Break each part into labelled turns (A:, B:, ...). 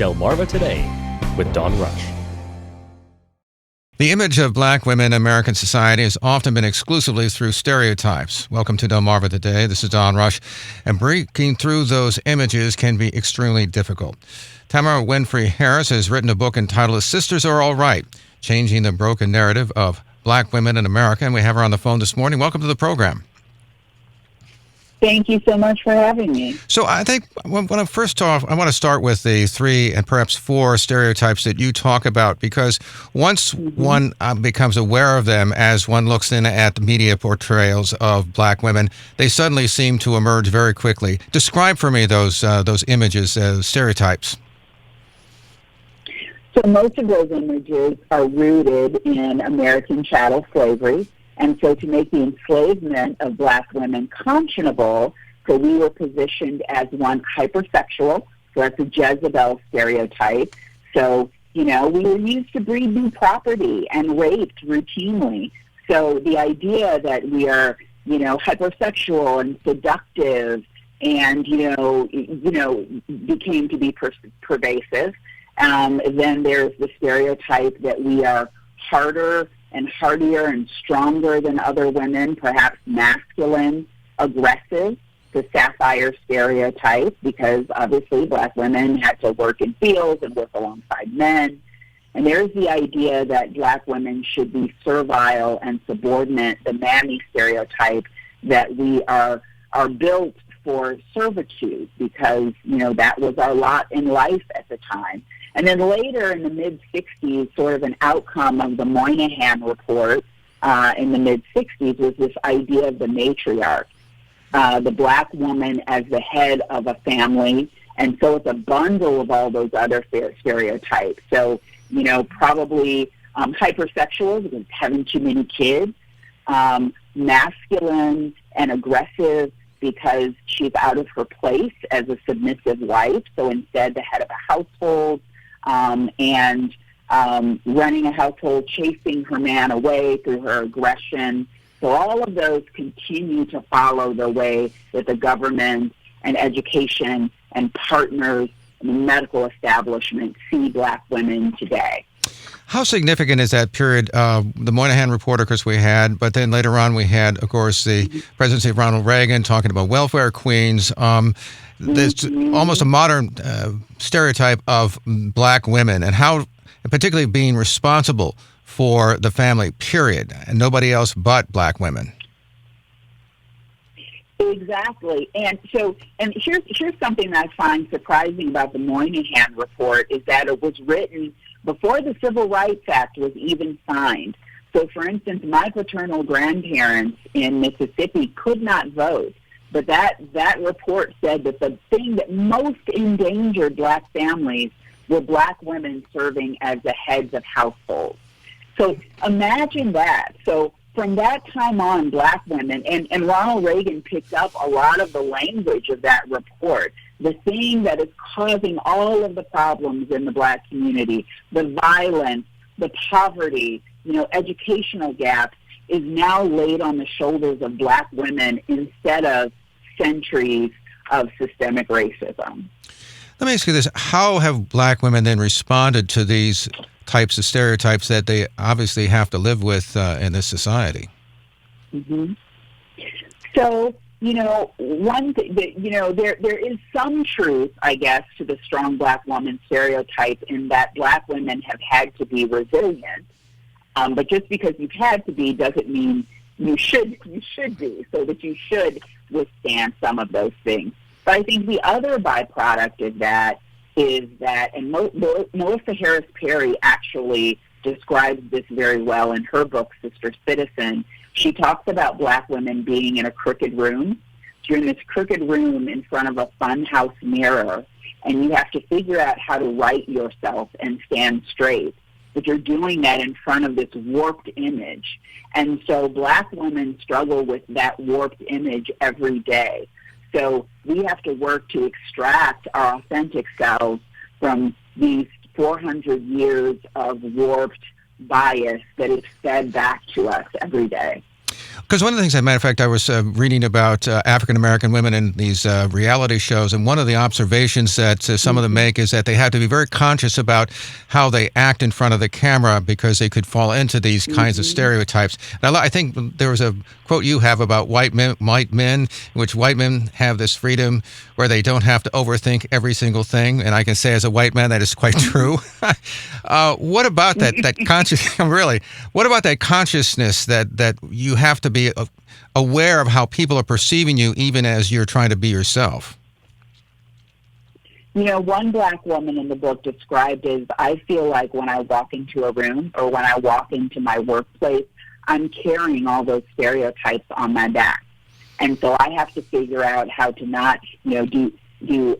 A: Delmarva Today with Don Rush.
B: The image of black women in American society has often been exclusively through stereotypes. Welcome to Delmarva Today. This is Don Rush. And breaking through those images can be extremely difficult. Tamara Winfrey Harris has written a book entitled Sisters Are All Right, Changing the Broken Narrative of Black Women in America. And we have her on the phone this morning. Welcome to the program.
C: Thank you so much for having me.
B: So I think when I first off, I want to start with the 3 and perhaps 4 stereotypes that you talk about, because once one becomes aware of them as one looks in at the media portrayals of black women, they suddenly seem to emerge very quickly. Describe for me those images, stereotypes.
C: So most of those images are rooted in American chattel slavery. And so to make the enslavement of black women conscionable, so we were positioned as one hypersexual, so that's a Jezebel stereotype. So, we were used to breed new property and raped routinely. So the idea that we are, hypersexual and seductive and, became to be pervasive. Then there's the stereotype that we are harder and hardier and stronger than other women, perhaps masculine, aggressive, the sapphire stereotype, because obviously black women had to work in fields and work alongside men. And there's the idea that black women should be servile and subordinate, the mammy stereotype, that we are built for servitude because, that was our lot in life at the time. And then later in the mid-'60s, sort of an outcome of the Moynihan report in the mid-'60s was this idea of the matriarch, the black woman as the head of a family. And so it's a bundle of all those other stereotypes. So, probably hypersexual because having too many kids, masculine and aggressive because she's out of her place as a submissive wife. So instead the head of a household, and running a household, chasing her man away through her aggression. So all of those continue to follow the way that the government and education and partners and the medical establishment see black women today.
B: How significant is that period? The Moynihan report, of course, we had, but then later on we had, of course, the presidency of Ronald Reagan talking about welfare queens. There's almost a modern stereotype of black women and how, particularly being responsible for the family, period, and nobody else but black women.
C: Exactly. And here's something that I find surprising about the Moynihan report is that it was written before the Civil Rights Act was even signed. So, for instance, my paternal grandparents in Mississippi could not vote, but that report said that the thing that most endangered black families were black women serving as the heads of households. So imagine that. So from that time on, black women, and Ronald Reagan picked up a lot of the language of that report, the thing that is causing all of the problems in the black community, the violence, the poverty, educational gaps, is now laid on the shoulders of black women instead of centuries of systemic racism.
B: Let me ask you this. How have black women then responded to these types of stereotypes that they obviously have to live with in this society?
C: Mm-hmm. So, one thing that, there is some truth, I guess, to the strong black woman stereotype in that black women have had to be resilient. But just because you've had to be doesn't mean you should be, so that you should withstand some of those things. But I think the other byproduct of that is that, and Melissa Harris Perry actually describes this very well in her book, Sister Citizen. She talks about black women being in a crooked room. You're in this crooked room in front of a funhouse mirror, and you have to figure out how to right yourself and stand straight. But you're doing that in front of this warped image. And so black women struggle with that warped image every day. So we have to work to extract our authentic selves from these 400 years of warped bias that is fed back to us every day.
B: Because one of the things, as a matter of fact, I was reading about African-American women in these reality shows, and one of the observations that some of them make is that they have to be very conscious about how they act in front of the camera because they could fall into these kinds of stereotypes. And I think there was a quote you have about white men, in which white men have this freedom where they don't have to overthink every single thing. And I can say as a white man that is quite true. What about that conscious? Really, what about that consciousness that you have to be aware of how people are perceiving you, even as you're trying to be yourself?
C: One Black woman in the book described as, I feel like when I walk into a room or when I walk into my workplace, I'm carrying all those stereotypes on my back. And so I have to figure out how to not, do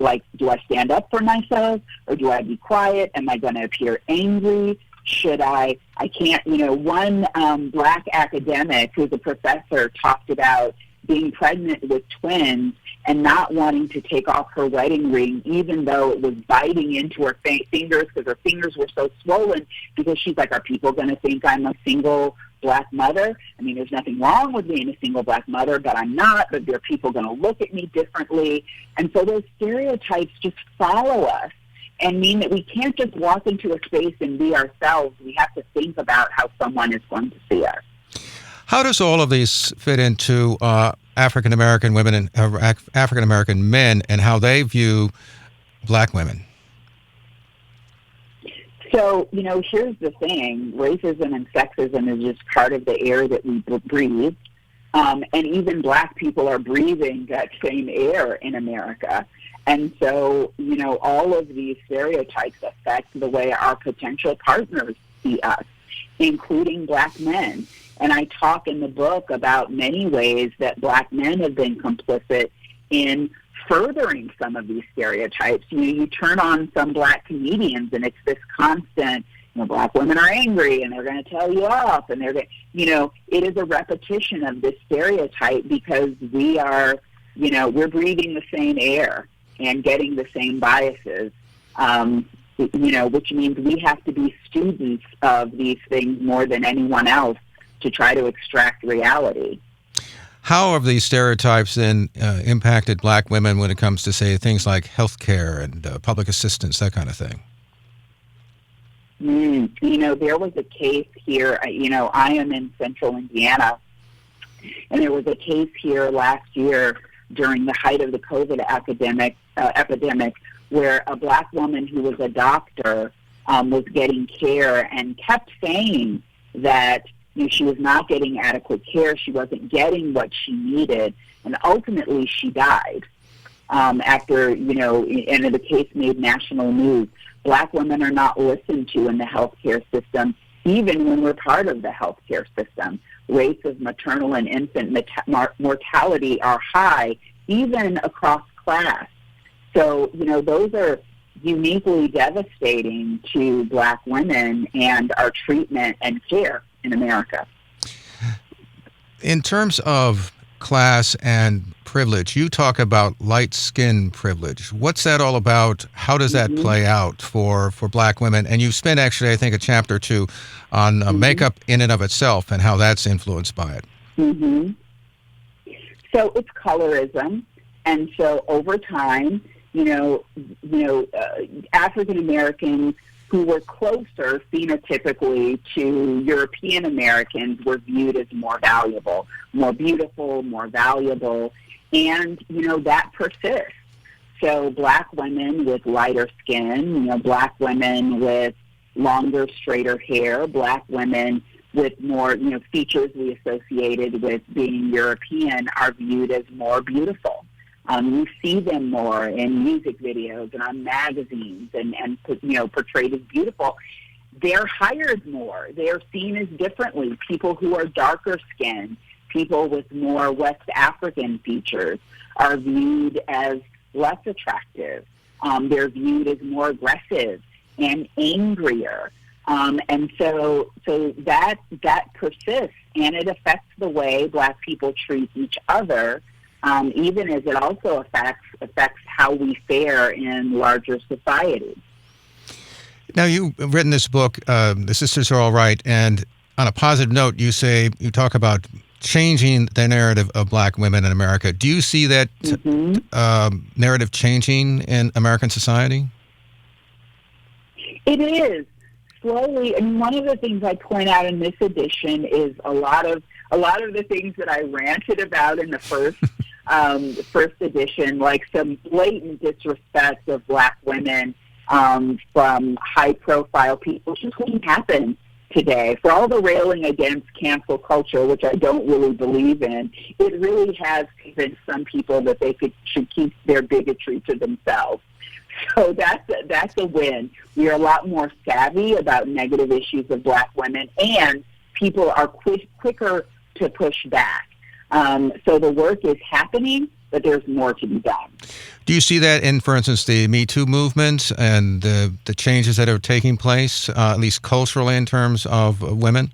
C: I stand up for myself or do I be quiet? Am I going to appear angry? Should I can't, one Black academic who's a professor talked about being pregnant with twins and not wanting to take off her wedding ring, even though it was biting into her fingers because her fingers were so swollen, because she's like, are people going to think I'm a single Black mother? I mean, there's nothing wrong with being a single Black mother, but I'm not, but there are people going to look at me differently. And so those stereotypes just follow us and mean that we can't just walk into a space and be ourselves. We have to think about how someone is going to see us.
B: How does all of these fit into African-American women and African-American men and how they view Black women?
C: So, here's the thing. Racism and sexism is just part of the air that we breathe. And even Black people are breathing that same air in America. And so, all of these stereotypes affect the way our potential partners see us, including Black men. And I talk in the book about many ways that Black men have been complicit in furthering some of these stereotypes. You turn on some Black comedians and it's this constant, Black women are angry and they're going to tell you off, and they're going, it is a repetition of this stereotype because we are, we're breathing the same air and getting the same biases, which means we have to be students of these things more than anyone else to try to extract reality.
B: How have these stereotypes then impacted Black women when it comes to, say, things like health care and public assistance, that kind of thing?
C: There was a case here, I am in central Indiana, and there was a case here last year during the height of the COVID epidemic where a Black woman who was a doctor was getting care and kept saying that she was not getting adequate care, she wasn't getting what she needed, and ultimately she died after, and the case made national news. Black women are not listened to in the healthcare system, even when we're part of the healthcare system. Rates of maternal and infant mortality are high, even across class. So, those are uniquely devastating to Black women and our treatment and care in America.
B: In terms of class and privilege, you talk about light skin privilege. What's that all about? How does that play out for Black women? And you've spent actually, I think, a chapter or two on makeup in and of itself and how that's influenced by it.
C: So it's colorism. And so over time, African Americans who were closer phenotypically to European Americans were viewed as more valuable, more beautiful, more valuable, and, that persists. So Black women with lighter skin, Black women with longer, straighter hair, Black women with more, features we associated with being European are viewed as more beautiful. You see them more in music videos and on magazines and portrayed as beautiful. They're hired more. They're seen as differently. People who are darker skinned, people with more West African features are viewed as less attractive. They're viewed as more aggressive and angrier. And so that persists, and it affects the way Black people treat each other, even as it also affects how we fare in larger society.
B: Now, you've written this book, The Sisters Are All Right, and on a positive note, you talk about changing the narrative of black women in America. Do you see that narrative changing in American society?
C: It is slowly, and one of the things I point out in this edition is a lot of the things that I ranted about in the first edition, like some blatant disrespect of black women from high-profile people, just wouldn't happen today. For all the railing against cancel culture, which I don't really believe in, it really has convinced some people that they should keep their bigotry to themselves. So that's a win. We are a lot more savvy about negative issues of black women, and people are quicker to push back. So the work is happening, but there's more to be done.
B: Do you see that in, for instance, the Me Too movement and the changes that are taking place, at least culturally, in terms of women?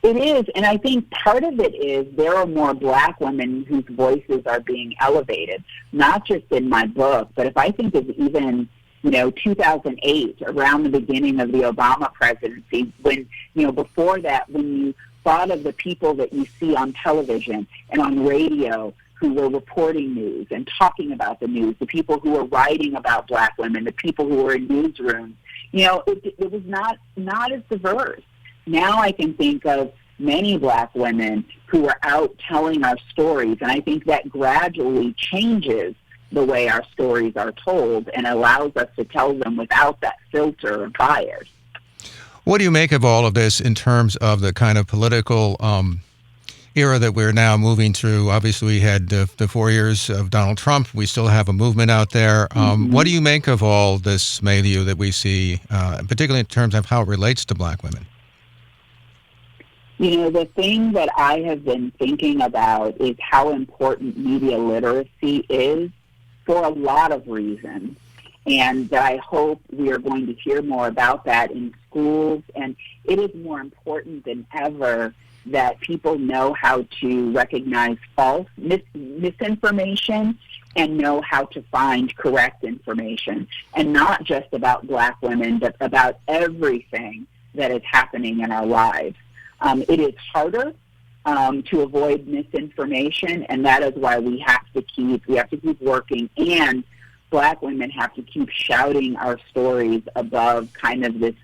C: It is, and I think part of it is there are more black women whose voices are being elevated, not just in my book, but if I think of even 2008, around the beginning of the Obama presidency, when, before that, when you thought of the people that you see on television and on radio who were reporting news and talking about the news, the people who were writing about black women, the people who were in newsrooms, it was not as diverse. Now I can think of many black women who are out telling our stories, and I think that gradually changes the way our stories are told and allows us to tell them without that filter of bias.
B: What do you make of all of this in terms of the kind of political era that we're now moving through? Obviously, we had the 4 years of Donald Trump. We still have a movement out there. What do you make of all this milieu that we see, particularly in terms of how it relates to black women?
C: The thing that I have been thinking about is how important media literacy is for a lot of reasons. And I hope we are going to hear more about that in schools. And it is more important than ever that people know how to recognize false misinformation and know how to find correct information. And not just about black women, but about everything that is happening in our lives. It is harder to avoid misinformation, and that is why we have to keep working, and black women have to keep shouting our stories above kind of this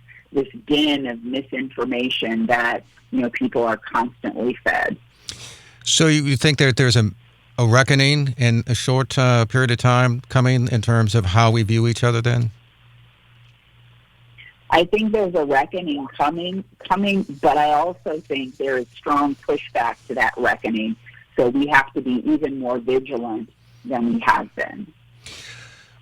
C: din of misinformation that people are constantly fed.
B: So you think that there's a reckoning in a short period of time coming in terms of how we view each other then?
C: I think there's a reckoning coming, but I also think there is strong pushback to that reckoning. So we have to be even more vigilant than we have been.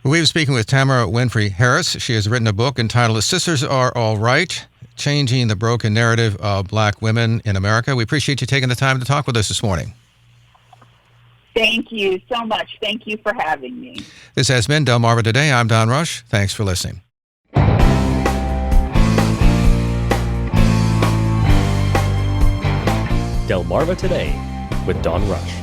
B: We've been speaking with Tamara Winfrey Harris. She has written a book entitled Sisters Are All Right, Changing the Broken Narrative of Black Women in America. We appreciate you taking the time to talk with us this morning.
C: Thank you so much. Thank you for having me.
A: This has been Delmarva Today. I'm Don Rush. Thanks for listening. Delmarva Today with Don Rush.